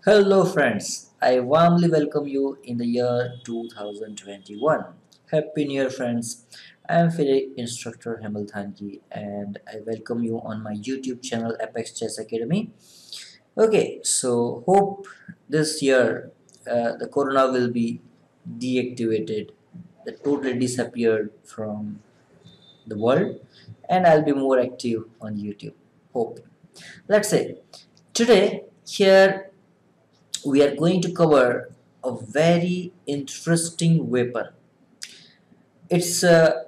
Hello friends, I warmly welcome you in the year 2021. Happy New Year friends. I am Philip instructor Hemal Thanki and I welcome you on my YouTube channel Apex Chess Academy. Okay, so hope this year the corona will be deactivated, that totally disappeared from the world and I'll be more active on YouTube. Hope. Let's say today here we are going to cover a very interesting weapon. It's a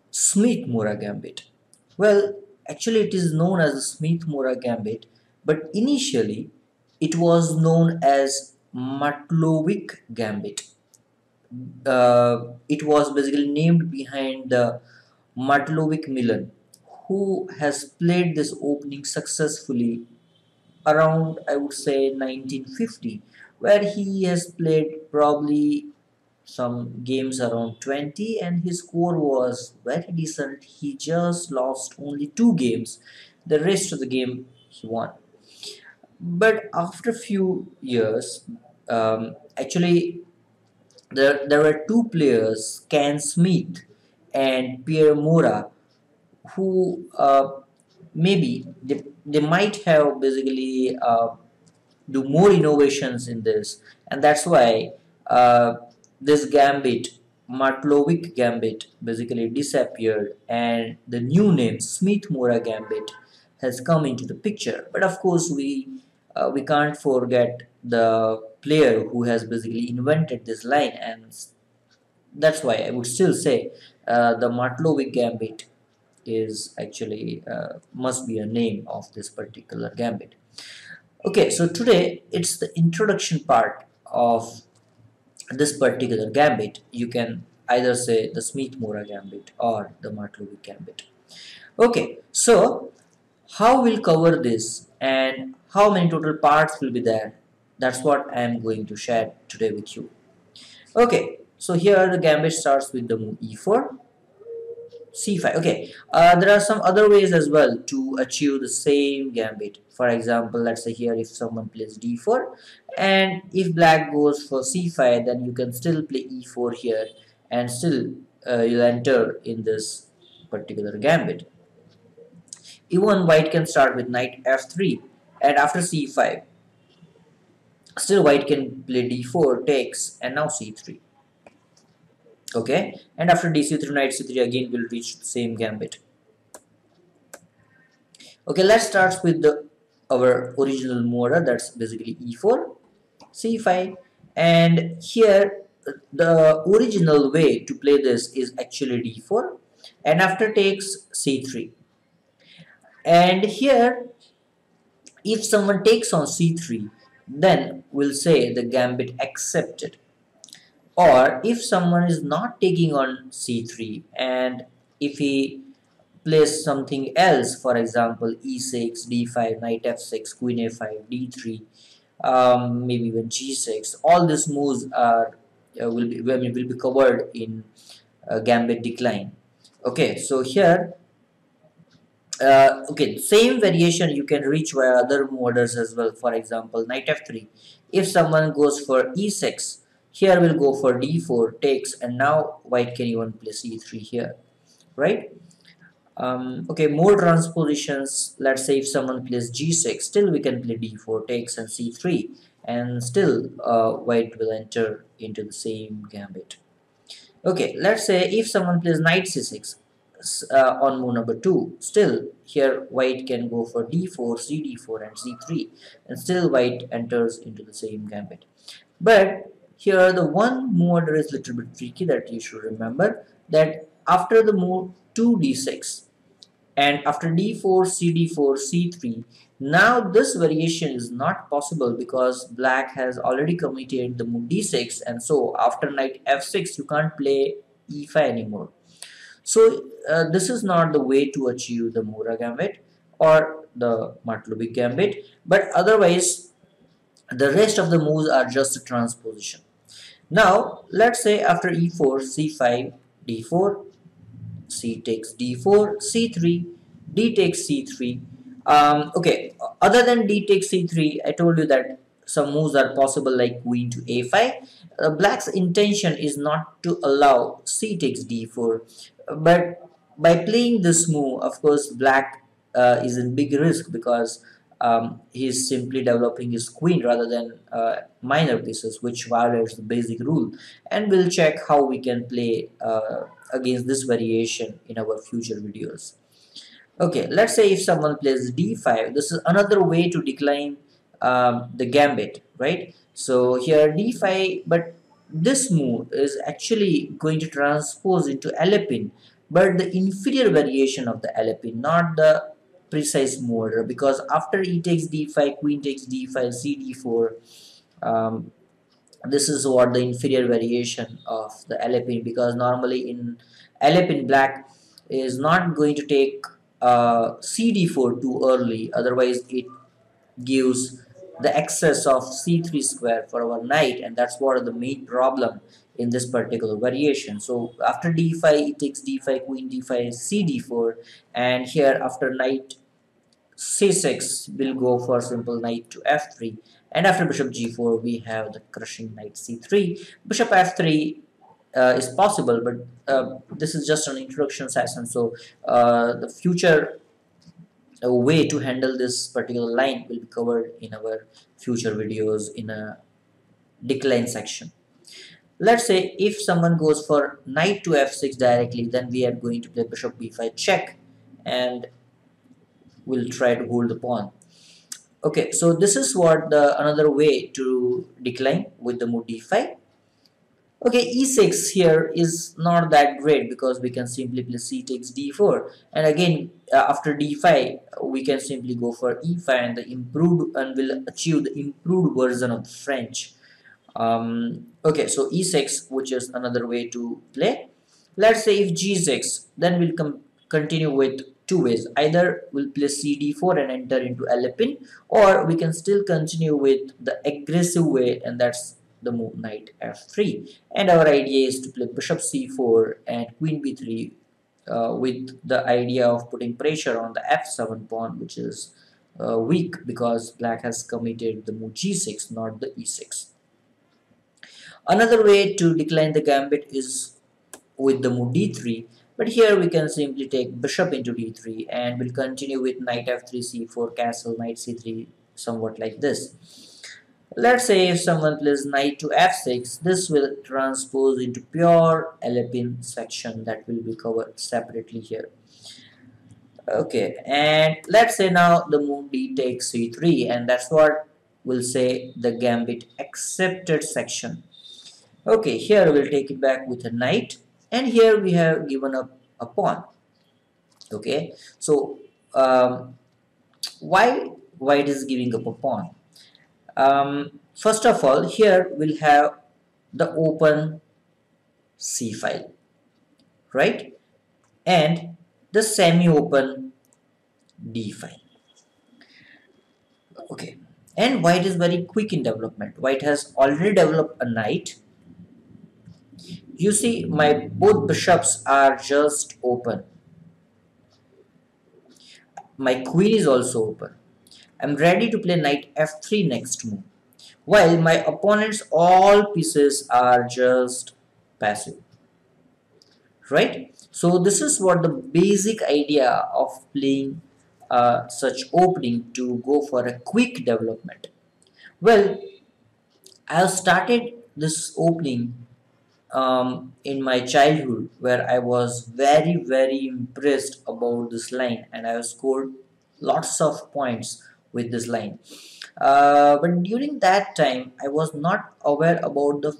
Smith Morra Gambit. Well, actually, it is known as the Smith Morra Gambit, but initially it was known as Matulovic Gambit. It was basically named behind the Matulovic Milan, who has played this opening successfully around I would say 1950, where he has played probably some games around 20 and his score was very decent. He just lost only two games, the rest of the game he won. But after few years, actually there were two players, Can Smith and Pierre Mora, who maybe they might have basically do more innovations in this, and that's why this gambit, Matlovic Gambit, basically disappeared, and the new name Smith Morra Gambit has come into the picture. But of course, we can't forget the player who has basically invented this line, and that's why I would still say the Matlovic Gambit is actually must be a name of this particular gambit. Okay, so today it's the introduction part of this particular gambit. You can either say the Smith Morra Gambit or the Martlovic Gambit. Okay, so how we'll cover this and how many total parts will be there? That's what I am going to share today with you. Okay, so here the gambit starts with the move e4, c5. Okay, there are some other ways as well to achieve the same gambit. For example, let's say here if someone plays d4 and if black goes for c5, then you can still play e4 here and still you'll enter in this particular gambit. Even white can start with knight f3 and after c5 still white can play d4 takes and now c3. Okay, and after dc3 knight c3 again will reach the same gambit. Okay, let's start with the our original Morra, that's basically e4 c5, and here the original way to play this is actually d4 and after takes c3, and here if someone takes on c3 then we'll say the gambit accepted, or if someone is not taking on c3 and if he plays something else, for example e6, d5, knight f6, queen a5, d3, maybe even g6, all these moves are will be covered in gambit decline. Okay, so here okay, same variation you can reach via other orders as well. For example, knight f3, if someone goes for e6, here we'll go for d4 takes, and now white can even play c3 here, right? Okay, more transpositions. Let's say if someone plays g6, still we can play d4 takes and c3, and still white will enter into the same gambit. Okay, let's say if someone plays knight c6 on move number 2, still here white can go for d4, cd4 and c3, and still white enters into the same gambit. But here the one move order is a little bit tricky that you should remember, that after the move 2d6 and after d4, cd4, c3, now this variation is not possible because black has already committed the move d6, and so after knight f6 you can't play e5 anymore. So this is not the way to achieve the Morra Gambit or the Matlovic Gambit, but otherwise the rest of the moves are just a transposition. Now let's say after e4, c5, d4, c takes d4, c3, d takes c3. Okay, other than d takes c3, I told you that some moves are possible like queen to a5. Black's intention is not to allow c takes d4, but by playing this move, of course, black is in big risk because he's simply developing his queen rather than minor pieces, which violates the basic rule. And we'll check how we can play against this variation in our future videos. Okay, let's say if someone plays d5, this is another way to decline the gambit, right? So here d5, but this move is actually going to transpose into Alepin, but the inferior variation of the Alepin, not the precise move order, because after e takes d5, queen takes d5, c d4, um, this is what the inferior variation of the Alepin, because normally in Alepin black is not going to take cd4 too early, otherwise it gives the excess of c3 square for our knight, and that's what the main problem in this particular variation. So after d5 it takes d5, queen d5, c d4, and here after knight c6 will go for simple knight to f3, and after bishop g4 we have the crushing knight c3. Bishop f3 is possible, but this is just an introduction session, so the future way to handle this particular line will be covered in our future videos in a decline section. Let's say if someone goes for knight to f6 directly, then we are going to play bishop b5 check, and we'll try to hold the pawn. Okay, so this is what the another way to decline with the move d5. Okay, e6 here is not that great because we can simply play c takes d4, and again after d5 we can simply go for e5 and the improved, and will achieve the improved version of the French. Okay, so e6, which is another way to play. Let's say if g6, then we'll continue with two ways. Either we'll play cd4 and enter into Alepin, or we can still continue with the aggressive way, and that's the move knight f3. And our idea is to play bishop c4 and queen b3 with the idea of putting pressure on the f7 pawn, which is weak because black has committed the move g6, not the e6. Another way to decline the gambit is with the move d3, but here we can simply take bishop into d3 and we'll continue with knight f3, c4, castle, knight c3, somewhat like this. Let's say if someone plays knight to f6, this will transpose into pure Alepin section that will be covered separately here. Okay, and let's say now the move d takes c3, and that's what we'll say the gambit accepted section. Okay, here we'll take it back with a knight, and here we have given up a pawn. Okay, so why white is giving up a pawn? First of all, here we'll have the open C file, right? And the semi-open D file. Okay, and white is very quick in development. White has already developed a knight. You see, my both bishops are just open. My queen is also open. I'm ready to play knight f3 next move, while my opponent's all pieces are just passive, right? So this is what the basic idea of playing such opening to go for a quick development. Well, I have started this opening in my childhood, where I was very impressed about this line, and I have scored lots of points with this line. But during that time, I was not aware about the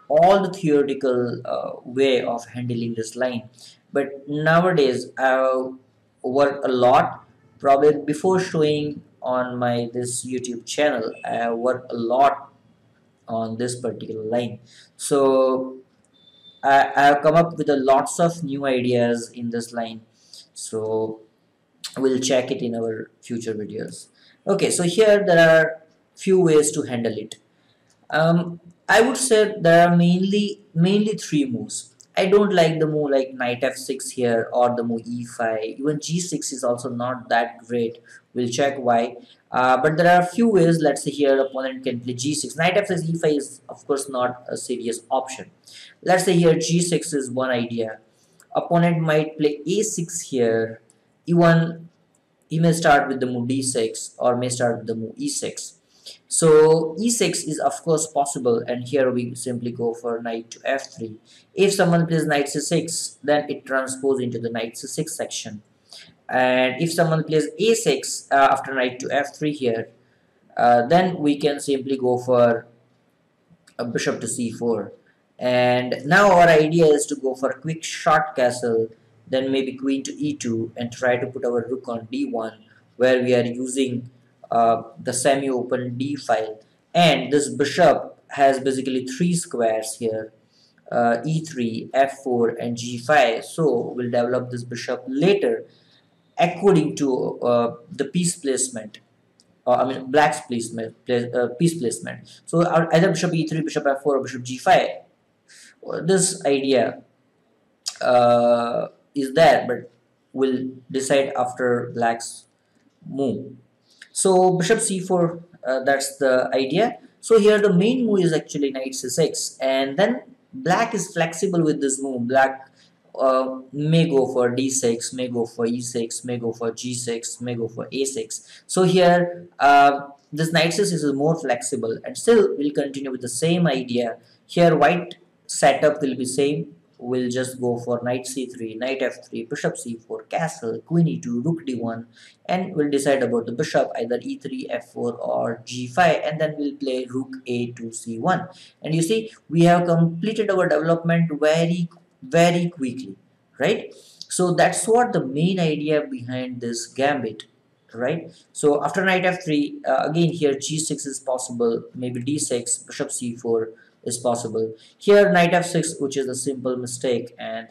all the theoretical way of handling this line. But nowadays, I work a lot. Probably before showing on my this YouTube channel, I have worked a lot on this particular line. So I have come up with a lots of new ideas in this line. So we'll check it in our future videos. Okay, so here there are few ways to handle it. I would say there are mainly three moves. I don't like the move like knight f6 here or the move e5. Even g6 is also not that great. We'll check why. But there are a few ways. Let's say here opponent can play g6. Knight f6 e5 is of course not a serious option. Let's say here g6 is one idea. Opponent might play a6 here. Even he may start with the move d6 or may start with the move e6. So e6 is of course possible, and here we simply go for knight to f3. If someone plays knight c6, then it transposes into the knight c6 section. And if someone plays a6 after knight to f3 here, then we can simply go for a bishop to c4. And now our idea is to go for a quick short castle, then maybe queen to e2 and try to put our rook on d1, where we are using the semi-open d file. And this bishop has basically three squares here, e3, f4 and g5. So we'll develop this bishop later according to the piece placement. I mean black's placement, piece placement. So either bishop e3, bishop f4 or bishop g5. This idea is there, but we'll decide after black's move. So bishop c4, that's the idea. So here the main move is actually knight c6, and then black is flexible with this move. Black may go for d6, may go for e6, may go for g6, may go for a6. So here this knight c6 is more flexible, and still we'll continue with the same idea. Here white setup will be same. We'll just go for knight c3, knight f3, bishop c4, castle, queen e2, rook d1, and we'll decide about the bishop, either e3, f4 or g5, and then we'll play rook a to c1. And you see, we have completed our development very quickly, right? So that's what the main idea behind this gambit, right? So after knight f3, again here g6 is possible, maybe d6, bishop c4 is possible. Here knight f6, which is a simple mistake, and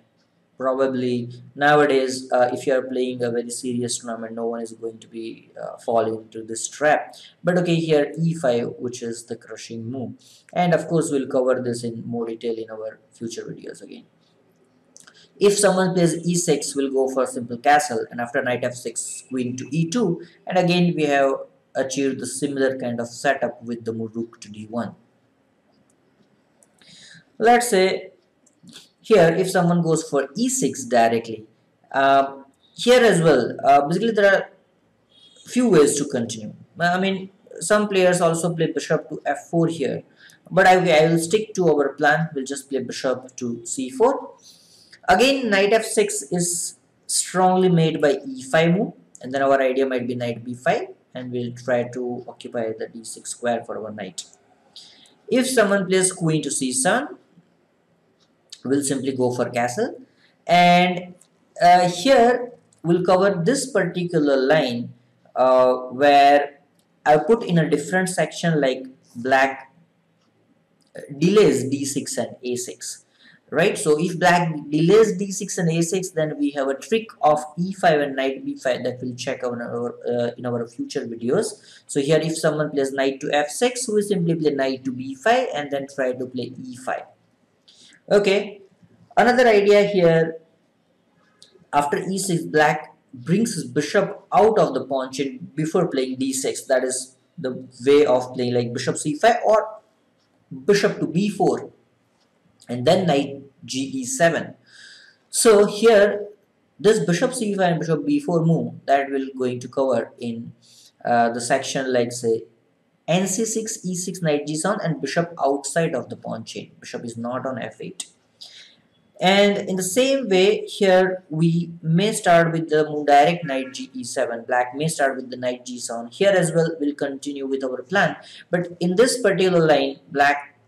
probably nowadays if you are playing a very serious tournament, no one is going to be falling into this trap. But okay, here e5, which is the crushing move, and of course we'll cover this in more detail in our future videos again. If someone plays e6, we'll go for simple castle, and after knight f6, queen to e2, and again we have achieved the similar kind of setup with the move rook to d1. Let's say here if someone goes for e6 directly, here as well, basically there are few ways to continue. I mean, some players also play bishop to f4 here, but I will stick to our plan. We'll just play bishop to c4. Again, knight f6 is strongly made by e5 move, and then our idea might be knight b5, and we'll try to occupy the d6 square for our knight. If someone plays queen to c7, we'll simply go for castle, and here we'll cover this particular line where I put in a different section, like black delays d6 and a6, right? So if black delays d6 and a6, then we have a trick of e5 and knight b5 that we'll check in our future videos. So here if someone plays knight to f6, we simply play knight to b5 and then try to play e5. Okay, another idea here, after e6, black brings his bishop out of the pawn chain before playing d6. That is the way of playing, like bishop c5 or bishop to b4 and then knight ge7. So here this bishop c5 and bishop b4 move that we're going to cover in the section, like say nc6, e6, knight g7, and bishop outside of the pawn chain. Bishop is not on f8. And in the same way, here we may start with the move direct knight ge7. Black may start with the knight g7. Here as well, we'll continue with our plan. But in this particular line, black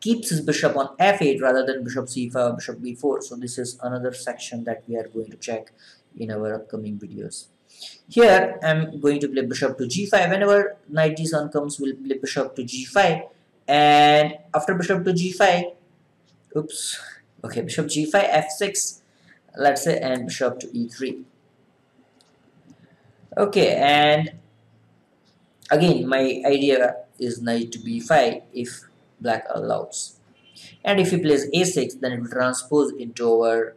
keeps his bishop on f8 rather than bishop c5 or bishop b4. So this is another section that we are going to check in our upcoming videos. Here I'm going to play bishop to g5. Whenever knight g7 comes, we'll play bishop to g5. And after bishop to g5, oops, okay, bishop g5, f6, let's say, and bishop to e3. Okay, and again my idea is knight to b5 if black allows. And if he plays a6, then it will transpose into our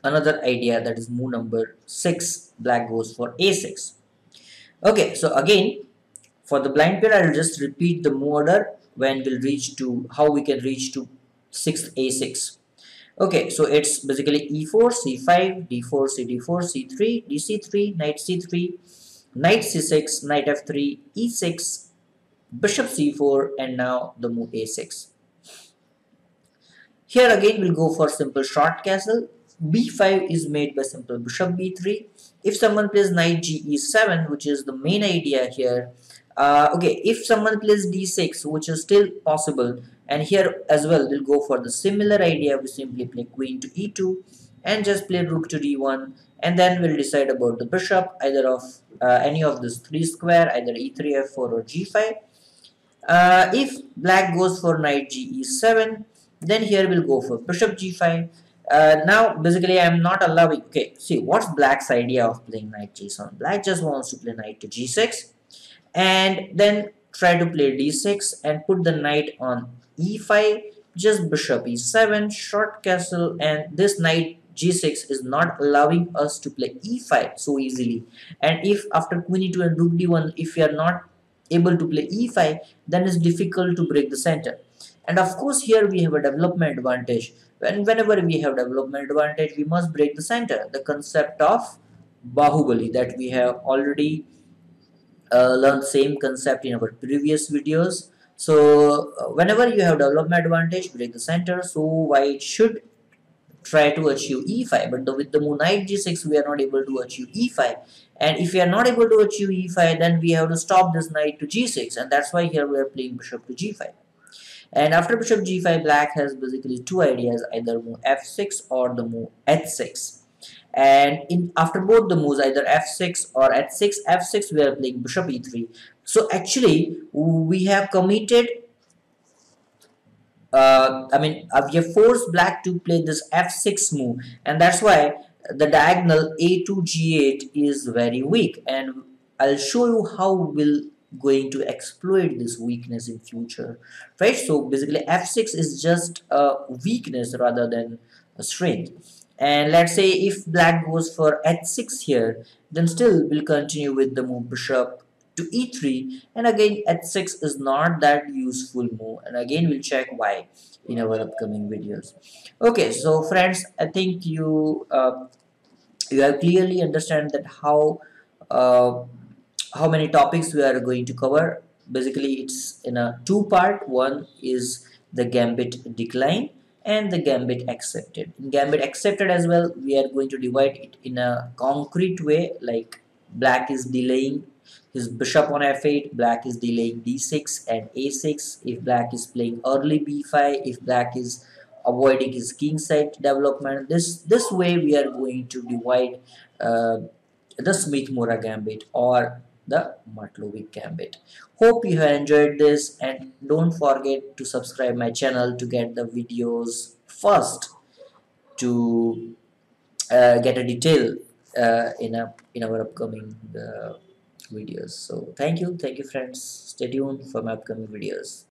another idea, that is move number 6. Black goes for a6. Okay, so again, for the blind pair, I will just repeat the move order when we'll reach to how we can reach to 6th a6. Okay, so it's basically e4, c5, d4, cd4, c3, dc3, knight c3, knight c6, knight f3, e6, bishop c4, and now the move a6. Here again we'll go for simple short castle. b5 is made by simple bishop b3. If someone plays knight g e7, which is the main idea here, okay, if someone plays d6, which is still possible, and here as well we'll go for the similar idea. We simply play queen to e2 and just play rook to d1, and then we'll decide about the bishop, either of any of these three square, either e3, f4, or g5. If black goes for knight g e7, then here we'll go for bishop g5. Now basically I'm not allowing, okay, see what's black's idea of playing knight g7. Black just wants to play knight to g6 and then try to play d6 and put the knight on e5, just bishop e7, short castle, and this knight g6 is not allowing us to play e5 so easily. And if after queen e2 and rook d1, if we are not able to play e5, then it's difficult to break the center. And of course here we have a development advantage. Whenever we have development advantage, we must break the center. The concept of Bahubali that we have already learned same concept in our previous videos. So whenever you have development advantage, break the center. So white should try to achieve e5, but with the move knight g6 we are not able to achieve e5, and if we are not able to achieve e5, then we have to stop this knight to g6, and that's why here we are playing bishop to g5. And after bishop g5, black has basically two ideas, either move f6 or the move h6. And in after both the moves, either f6 or h6, f6, we are playing bishop e3. So actually we have committed we have forced black to play this f6 move, and that's why the diagonal a2 g8 is very weak, and I'll show you how we'll going to exploit this weakness in future, right? So basically f6 is just a weakness rather than a strength. And let's say if black goes for h6 here, then still we'll continue with the move bishop to e3, and again h6 is not that useful move, and again we'll check why in our upcoming videos. Okay, so friends, I think you have clearly understand that uh, how many topics we are going to cover. Basically it's in a two part. One is the gambit decline and the gambit accepted. In gambit accepted as well, we are going to divide it in a concrete way, like black is delaying his bishop on f8, black is delaying d6 and a6, if black is playing early b5, if black is avoiding his king side development. This way we are going to divide uh, the Smith Morra Gambit or the Matulovic Gambit. Hope you have enjoyed this, and don't forget to subscribe my channel to get the videos first, to get a detail in our upcoming videos. So thank you friends. Stay tuned for my upcoming videos.